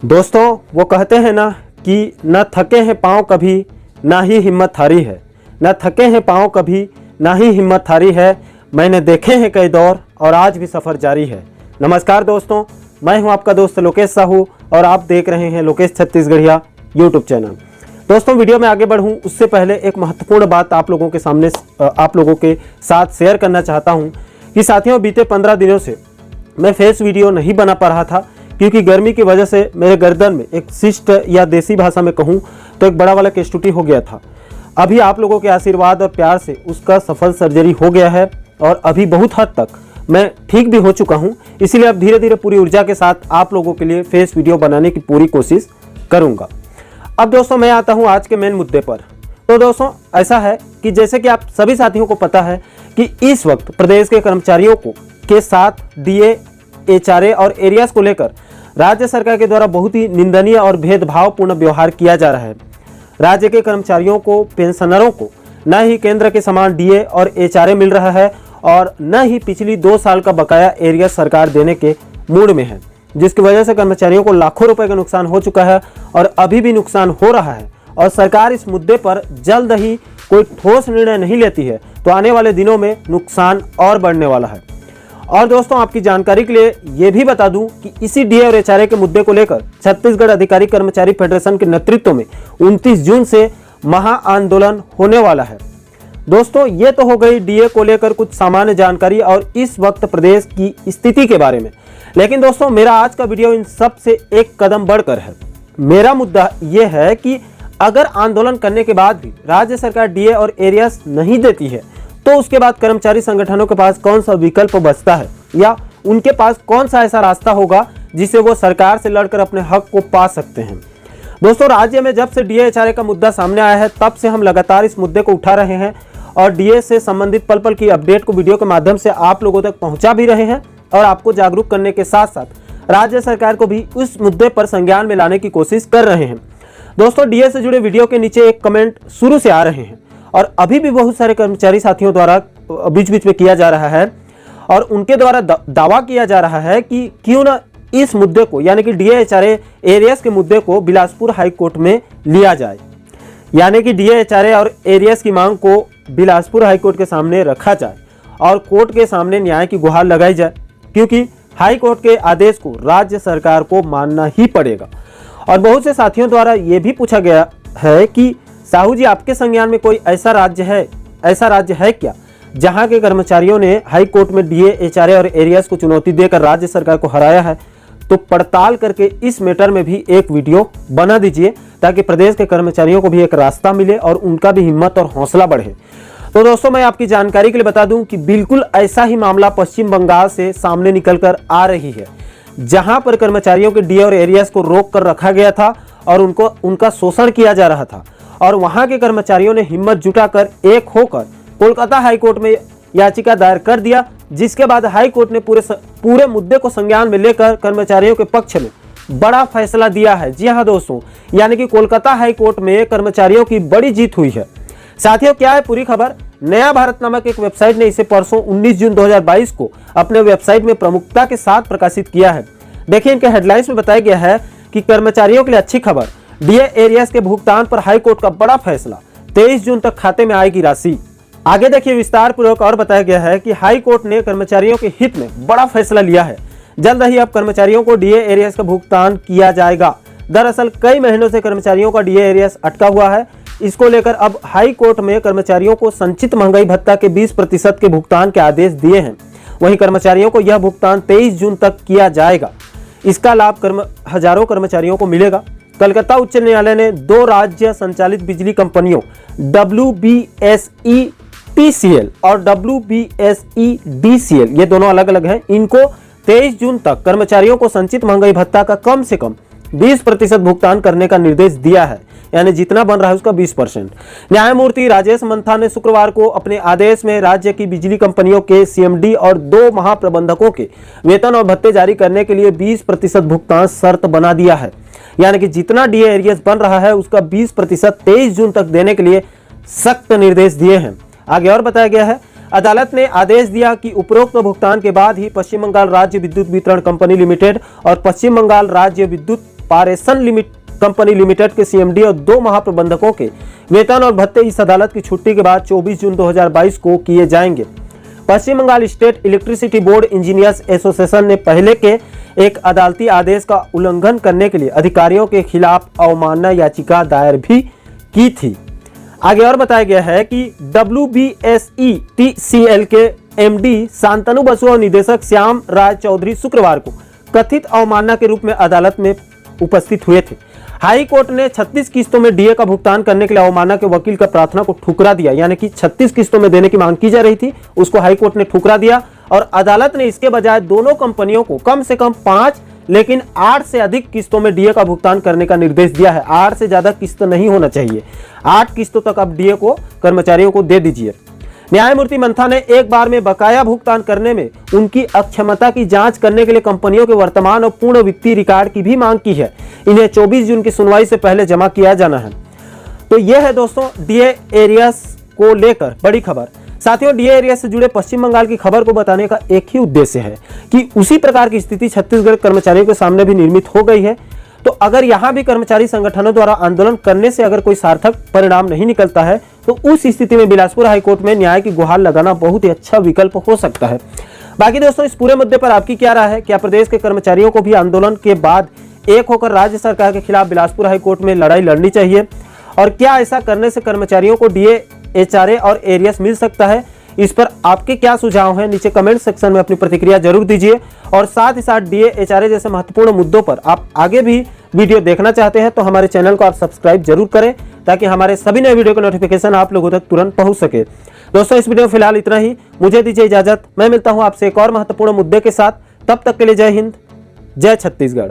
दोस्तों वो कहते हैं ना कि न थके हैं पाँव कभी ना ही हिम्मत हारी है, न थके हैं पाँव कभी ना ही हिम्मत हारी है। मैंने देखे हैं कई दौर और आज भी सफ़र जारी है। नमस्कार दोस्तों, मैं हूं आपका दोस्त लोकेश साहू और आप देख रहे हैं लोकेश छत्तीसगढ़िया यूट्यूब चैनल। दोस्तों वीडियो में आगे बढ़ूं उससे पहले एक महत्वपूर्ण बात आप लोगों के साथ शेयर करना चाहता हूं कि साथियों बीते 15 दिनों से मैं फेस वीडियो नहीं बना पा रहा था क्योंकि गर्मी की वजह से मेरे गर्दन में एक सिस्ट या देसी भाषा में कहूं तो एक बड़ा वाला केस्टुटी हो गया था। अभी आप लोगों के आशीर्वाद और प्यार से उसका सफल सर्जरी हो गया है और अभी बहुत हद तक मैं ठीक भी हो चुका हूं। इसीलिए अब धीरे धीरे पूरी ऊर्जा के साथ आप लोगों के लिए फेस वीडियो बनाने की पूरी कोशिश करूंगा। अब दोस्तों मैं आता हूं आज के मेन मुद्दे पर। तो दोस्तों ऐसा है कि जैसे कि आप सभी साथियों को पता है कि इस वक्त प्रदेश के कर्मचारियों के साथ डीए, एचआरए और एरियाज को लेकर राज्य सरकार के द्वारा बहुत ही निंदनीय और भेदभावपूर्ण व्यवहार किया जा रहा है। राज्य के कर्मचारियों को, पेंशनरों को न ही केंद्र के समान डीए और एचआरए मिल रहा है और न ही पिछली 2 साल का बकाया एरिया सरकार देने के मूड में है, जिसकी वजह से कर्मचारियों को लाखों रुपए का नुकसान हो चुका है और अभी भी नुकसान हो रहा है। और सरकार इस मुद्दे पर जल्द ही कोई ठोस निर्णय नहीं लेती है तो आने वाले दिनों में नुकसान और बढ़ने वाला है। और दोस्तों आपकी जानकारी के लिए ये भी बता दूं कि इसी डीए और एचआरए के मुद्दे को लेकर छत्तीसगढ़ अधिकारी कर्मचारी फेडरेशन के नेतृत्व में 29 जून से महा आंदोलन होने वाला है। दोस्तों ये तो हो गई डीए को लेकर कुछ सामान्य जानकारी और इस वक्त प्रदेश की स्थिति के बारे में। लेकिन दोस्तों मेरा आज का वीडियो इन सब से एक कदम बढ़कर है। मेरा मुद्दा ये है कि अगर आंदोलन करने के बाद भी राज्य सरकार डीए और एरियाज नहीं देती है तो उसके बाद कर्मचारी संगठनों के पास कौन सा विकल्प बचता है या उनके पास कौन सा ऐसा रास्ता होगा जिसे वो सरकार से लड़कर अपने हक को पा सकते हैं। दोस्तों राज्य में जब से डीए एचआरए का मुद्दा सामने आया है तब से हम लगातार इस मुद्दे को उठा रहे हैं और डीए से संबंधित पल पल की अपडेट को वीडियो के माध्यम से आप लोगों तक पहुंचा भी रहे हैं और आपको जागरूक करने के साथ साथ राज्य सरकार को भी उस मुद्दे पर संज्ञान में लाने की कोशिश कर रहे हैं। दोस्तों डीए से जुड़े वीडियो के नीचे एक कमेंट शुरू से आ रहे हैं और अभी भी बहुत सारे कर्मचारी साथियों द्वारा बीच बीच में किया जा रहा है और उनके द्वारा दावा किया जा रहा है कि क्यों ना इस मुद्दे को यानी कि डीए एचआरए एरियाज के मुद्दे को बिलासपुर हाई कोर्ट में लिया जाए, यानी कि डीए एचआरए और एरियाज की मांग को बिलासपुर हाई कोर्ट के सामने रखा जाए और कोर्ट के सामने न्याय की गुहार लगाई जाए, क्योंकि हाई कोर्ट के आदेश को राज्य सरकार को मानना ही पड़ेगा। और बहुत से साथियों द्वारा ये भी पूछा गया है कि साहू जी आपके संज्ञान में कोई ऐसा राज्य है क्या जहां के कर्मचारियों ने हाई कोर्ट में डीए, एचआरए और एरियाज को चुनौती देकर राज्य सरकार को हराया है? तो पड़ताल करके इस मैटर में भी एक वीडियो बना दीजिए ताकि प्रदेश के कर्मचारियों को भी एक रास्ता मिले और उनका भी हिम्मत और हौसला बढ़े। तो दोस्तों मैं आपकी जानकारी के लिए बता दूं कि बिल्कुल ऐसा ही मामला पश्चिम बंगाल से सामने निकलकर आ रही है, जहां पर कर्मचारियों के डीए और एरियाज को रोक कर रखा गया था और उनका शोषण किया जा रहा था और वहां के कर्मचारियों ने हिम्मत जुटाकर एक होकर कोलकाता हाई कोर्ट में याचिका दायर कर दिया, जिसके बाद हाई कोर्ट ने पूरे मुद्दे को संज्ञान में लेकर कर्मचारियों के पक्ष में बड़ा फैसला दिया है। जी हां दोस्तों, यानी कि कोलकाता हाई कोर्ट में कर्मचारियों की बड़ी जीत हुई है। साथियों क्या है पूरी खबर? नया भारत नामक एक वेबसाइट ने इसे परसों 19 जून 2022 को अपने वेबसाइट में प्रमुखता के साथ प्रकाशित किया है। देखिए इनके हेडलाइंस में बताया गया है कि कर्मचारियों के लिए अच्छी खबर, डीए एरियाज के भुगतान पर हाई कोर्ट का बड़ा फैसला, 23 जून तक खाते में आएगी राशि। आगे देखिए विस्तार पूर्वक और बताया गया है कि हाई कोर्ट ने कर्मचारियों के हित में बड़ा फैसला लिया है। जल्द ही अब कर्मचारियों को डीए एरियाज का भुगतान किया जाएगा। दरअसल कई महीनों से कर्मचारियों का डीए एरियाज अटका हुआ है। इसको लेकर अब हाई कोर्ट में कर्मचारियों को संचित महंगाई भत्ता के 20% के भुगतान के आदेश दिए हैं। वहीं कर्मचारियों को यह भुगतान 23 जून तक किया जाएगा। इसका लाभ हजारों कर्मचारियों को मिलेगा। कलकत्ता उच्च न्यायालय ने 2 राज्य संचालित बिजली कंपनियों WBSETCL और WBSEDCL, ये दोनों अलग अलग हैं, इनको 23 जून तक कर्मचारियों को संचित महंगाई भत्ता का कम से कम 20% भुगतान करने का निर्देश दिया है, यानी जितना बन रहा है उसका 20%। न्यायमूर्ति राजेश मंथा ने शुक्रवार को अपने आदेश में राज्य की बिजली कंपनियों के सीएमडी और 2 महाप्रबंधकों के वेतन और भत्ते जारी करने के लिए 20% भुगतान शर्त बना दिया है, यानी कि जितना डीए एरियाज बन रहा है उसका 20% 23 जून तक देने के लिए सख्त निर्देश दिए हैं। आगे और बताया गया है अदालत ने आदेश दिया कि उपरोक्त भुगतान के बाद ही पश्चिम बंगाल राज्य विद्युत वितरण कंपनी लिमिटेड और पश्चिम बंगाल राज्य विद्युत कॉर्पोरेशन कंपनी लिमिटेड के सीएमडी और 2 महाप्रबंधकों के वेतन और भत्ते इस अदालत की छुट्टी के बाद 24 जून 2022 को किए जाएंगे। Paschim Bengal state electricity board engineers association ने पहले के एक अदालती आदेश का उल्लंघन करने के लिए अधिकारियों के खिलाफ अवमानना याचिका दायर भी की थी। आगे और बताया गया है कि WBSETCL के एमडी शांतनु बसु और निदेशक श्याम राज चौधरी शुक्रवार को कथित अवमानना के रूप में अदालत में उपस्थित हुए थे। हाई कोर्ट ने 36 किस्तों में डीए का भुगतान करने के लिए अवमानना के वकील का प्रार्थना को ठुकरा दिया, यानी कि 36 किस्तों में देने की मांग की जा रही थी, उसको हाई कोर्ट ने ठुकरा दिया और अदालत ने इसके बजाय दोनों कंपनियों को कम से कम 5 लेकिन 8 से अधिक किस्तों में डीए का भुगतान करने का निर्देश दिया है। 8 से ज्यादा किस्त नहीं होना चाहिए, 8 किस्तों तक आप डीए को कर्मचारियों को दे दीजिए। न्यायमूर्ति मंथा ने एक बार में बकाया भुगतान करने में उनकी अक्षमता की जांच करने के लिए कंपनियों के वर्तमान और पूर्ण वित्तीय रिकॉर्ड की भी मांग की है। इन्हें 24 जून की सुनवाई से पहले जमा किया जाना है। तो यह है दोस्तों डीए एरियर्स को लेकर बड़ी खबर। साथियों, डीए एरियर्स से जुड़े पश्चिम बंगाल की खबर को बताने का एक ही उद्देश्य है कि उसी प्रकार की स्थिति छत्तीसगढ़ कर्मचारियों के सामने भी निर्मित हो गई है। तो अगर यहां भी कर्मचारी संगठनों द्वारा आंदोलन करने से अगर कोई सार्थक परिणाम नहीं निकलता है तो उस स्थिति में बिलासपुर हाईकोर्ट में न्याय की गुहार लगाना बहुत ही अच्छा विकल्प हो सकता है। बाकी दोस्तों, इस पूरे मुद्दे पर आपकी क्या राय है? क्या प्रदेश के कर्मचारियों को भी आंदोलन के बाद एक होकर राज्य सरकार के खिलाफ बिलासपुर हाईकोर्ट में लड़ाई लड़नी चाहिए? और क्या ऐसा करने से कर्मचारियों को डीए, एचआरए और एरियर्स मिल सकता है? इस पर आपके क्या सुझाव हैं? नीचे कमेंट सेक्शन में अपनी प्रतिक्रिया जरूर दीजिए। और साथ ही साथ डीए, एचआरए जैसे महत्वपूर्ण मुद्दों पर आप आगे भी वीडियो देखना चाहते हैं तो हमारे चैनल को आप सब्सक्राइब जरूर करें ताकि हमारे सभी नए वीडियो का नोटिफिकेशन आप लोगों तक तुरंत पहुंच सके। दोस्तों, इस वीडियो में फिलहाल इतना ही। मुझे दीजिए इजाजत। मैं मिलता हूं आपसे एक और महत्वपूर्ण मुद्दे के साथ। तब तक के लिए जय हिंद, जय छत्तीसगढ़।